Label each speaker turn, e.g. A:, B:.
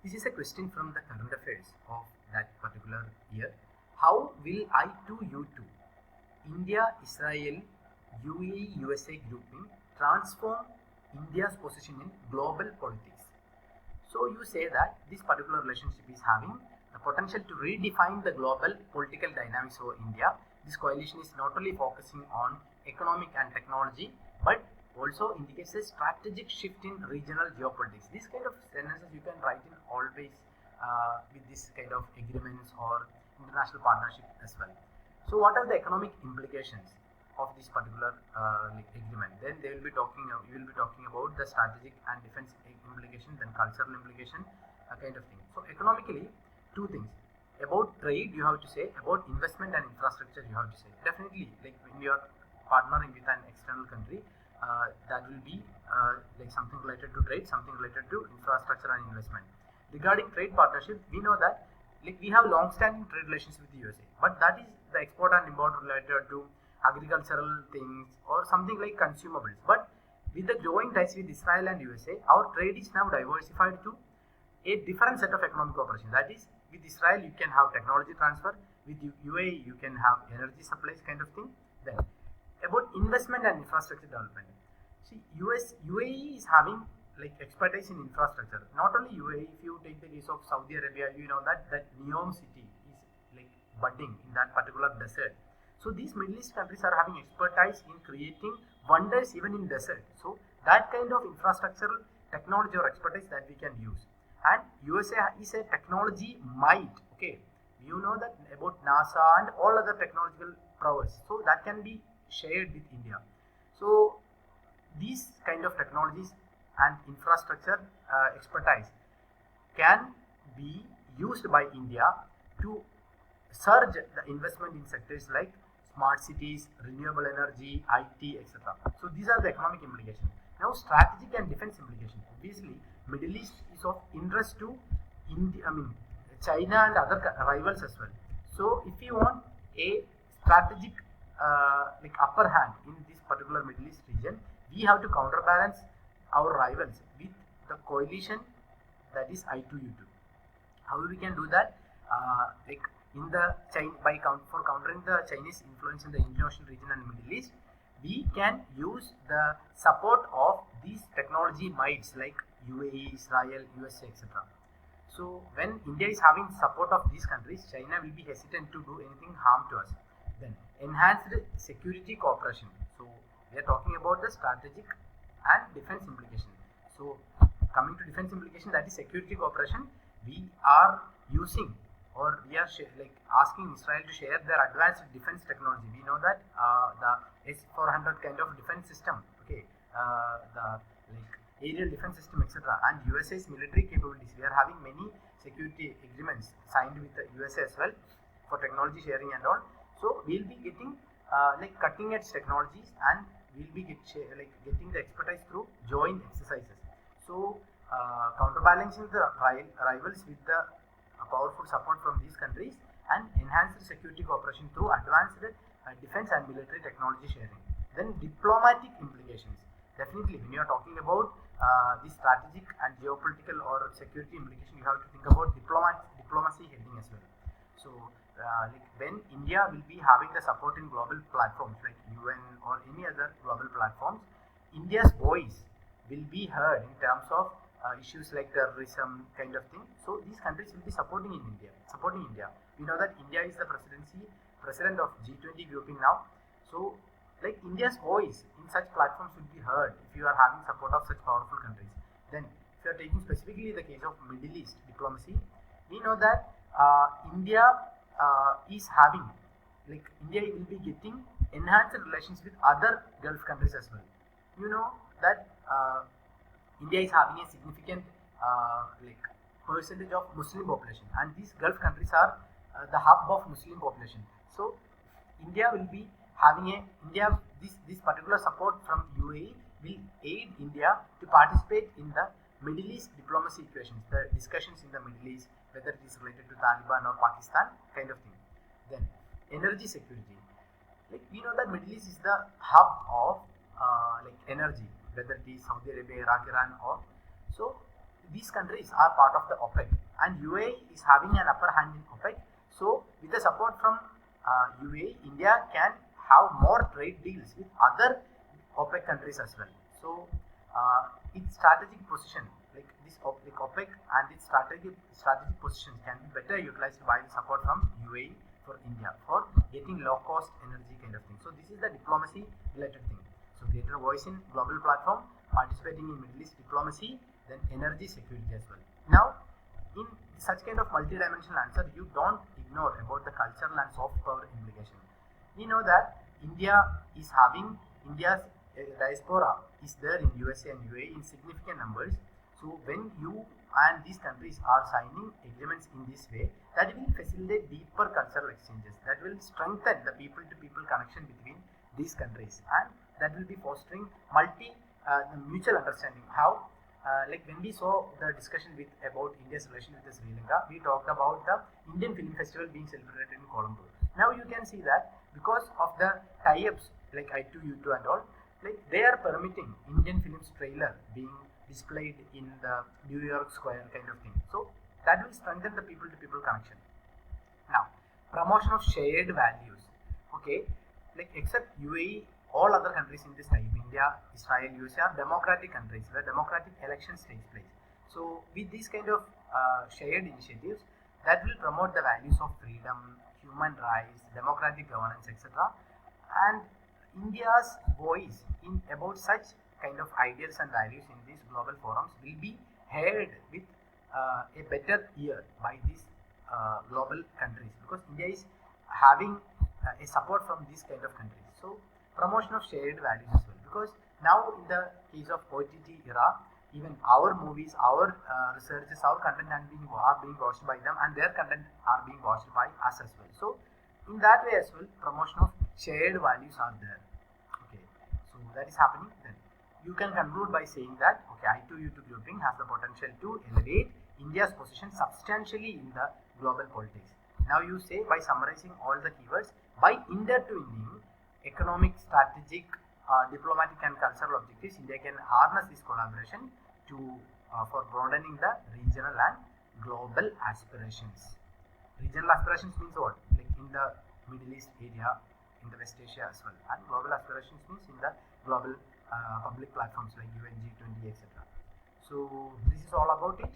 A: This is a question from the current affairs of that particular year. How will I2U2, India, Israel, UAE, USA grouping transform India's position in global politics? So you say that this particular relationship is having the potential to redefine the global political dynamics over India. This coalition is not only focusing on economic and technology, but also indicates a strategic shift in regional geopolitics. This kind of sentences you can write in always with this kind of agreements or international partnership as well. So what are the economic implications of this particular agreement? Then they will be talking. We will be talking about the strategic and defense implication, then cultural implication, kind of thing. So economically, two things. About trade, you have to say. About investment and infrastructure, you have to say. Definitely, like when you are partnering with an external country, that will be like something related to trade, something related to infrastructure and investment. Regarding trade partnership, we know that like we have long-standing trade relations with the USA, but that is the export and import related to agricultural things or something like consumables. But with the growing ties with Israel and USA, our trade is now diversified to a different set of economic cooperation. That is, with Israel you can have technology transfer, with UAE you can have energy supplies kind of thing. Then about investment and infrastructure development. See, UAE is having like expertise in infrastructure. Not only UAE, if you take the case of Saudi Arabia, you know that Neom city is like budding in that particular desert. So these Middle East countries are having expertise in creating wonders even in desert. So that kind of infrastructural technology or expertise that we can use. And USA is a technology might. Okay, you know that about NASA and all other technological prowess. So that can be shared with India. So these kind of technologies and infrastructure expertise can be used by India to surge the investment in sectors like smart cities, renewable energy, IT, etc. So these are the economic implications. Now strategic and defense implications. Obviously, Middle East is of interest to India, China and other rivals as well. So if you want a strategic like upper hand in this particular Middle East region, we have to counterbalance our rivals with the coalition that is I2U2. How we can do that? Like in the for countering the Chinese influence in the Indian Ocean region and Middle East, we can use the support of these technology mights like UAE, Israel, USA, etc. So when India is having support of these countries, China will be hesitant to do anything harm to us. Then enhanced security cooperation. So we are talking about the strategic and defense implication. So coming to defense implication, that is security cooperation, we are using or we are like asking Israel to share their advanced defense technology. We know that the S-400 kind of defense system, okay, the like aerial defense system, etc. and USA's military capabilities. We are having many security agreements signed with the USA as well for technology sharing and all. So we'll be getting like cutting edge technologies and we'll be getting the expertise through joint exercises. So counterbalancing the rivals with the powerful support from these countries and enhanced security cooperation through advanced defense and military technology sharing. Then diplomatic implications. Definitely, when you are talking about the strategic and geopolitical or security implication, you have to think about diplomacy heading as well. So like when India will be having the support in global platforms like UN or any other global platforms, India's voice will be heard in terms of issues like terrorism kind of thing. So these countries will be supporting India. We know that India is the president of G20 grouping now. So like India's voice in such platforms will be heard if you are having support of such powerful countries. Then if you are taking specifically the case of Middle East diplomacy, we know that India is having like India will be getting enhanced relations with other Gulf countries as well. You know that India is having a significant like percentage of Muslim population, and these Gulf countries are the hub of Muslim population. So India will be having this particular support from UAE will aid India to participate in the Middle East diplomacy equations, the discussions in the Middle East, whether it is related to Taliban or Pakistan kind of thing. Then energy security. Like we know that Middle East is the hub of like energy, whether it is Saudi Arabia, Iraq, Iran, or so these countries are part of the OPEC, and UAE is having an upper hand in OPEC. So with the support from UAE, India can have more trade deals with other OPEC countries as well. So its strategic position, like this like OPEC and its strategic position can be better utilized by the support from UAE for India for getting low cost energy kind of thing. So this is the diplomacy related thing. So greater voice in global platform, participating in Middle East diplomacy, then energy security as well. Now in such kind of multi-dimensional answer, you don't ignore about the cultural and soft power implication. We know that India's diaspora is there in USA and UAE in significant numbers. So when you and these countries are signing agreements in this way, that will facilitate deeper cultural exchanges, that will strengthen the people-to-people connection between these countries, and that will be fostering mutual understanding. How like when we saw the discussion about India's relation with Sri Lanka, we talked about the Indian Film Festival being celebrated in Colombo. Now you can see that because of the tie-ups like I2U2 and all, like they are permitting Indian films trailer being displayed in the New York Square kind of thing. So that will strengthen the people-to-people connection. Now, promotion of shared values. Okay, like except UAE, all other countries in this type, India, Israel, USA, are democratic countries where democratic elections takes place. So with these kind of shared initiatives, that will promote the values of freedom, human rights, democratic governance, etc. And India's voice in about such kind of ideals and values in these global forums will be heard with a better ear by these global countries, because India is having a support from these kind of countries. So promotion of shared values as well, because now in the case of OTT era, even our movies, our researches, our content are being watched by them, and their content are being watched by us as well. So in that way as well, promotion of shared values are there. Okay, so that is happening. Then you can conclude by saying that okay, I2U2 grouping has the potential to elevate India's position substantially in the global politics. Now you say, by summarizing all the keywords, by intertwining economic, strategic, diplomatic and cultural objectives, India can harness this collaboration to for broadening the regional and global aspirations. Regional aspirations means what? Like in the Middle East area, in the West Asia as well, and global aspirations means in the global public platforms like UN, G20, etc. So this is all about it.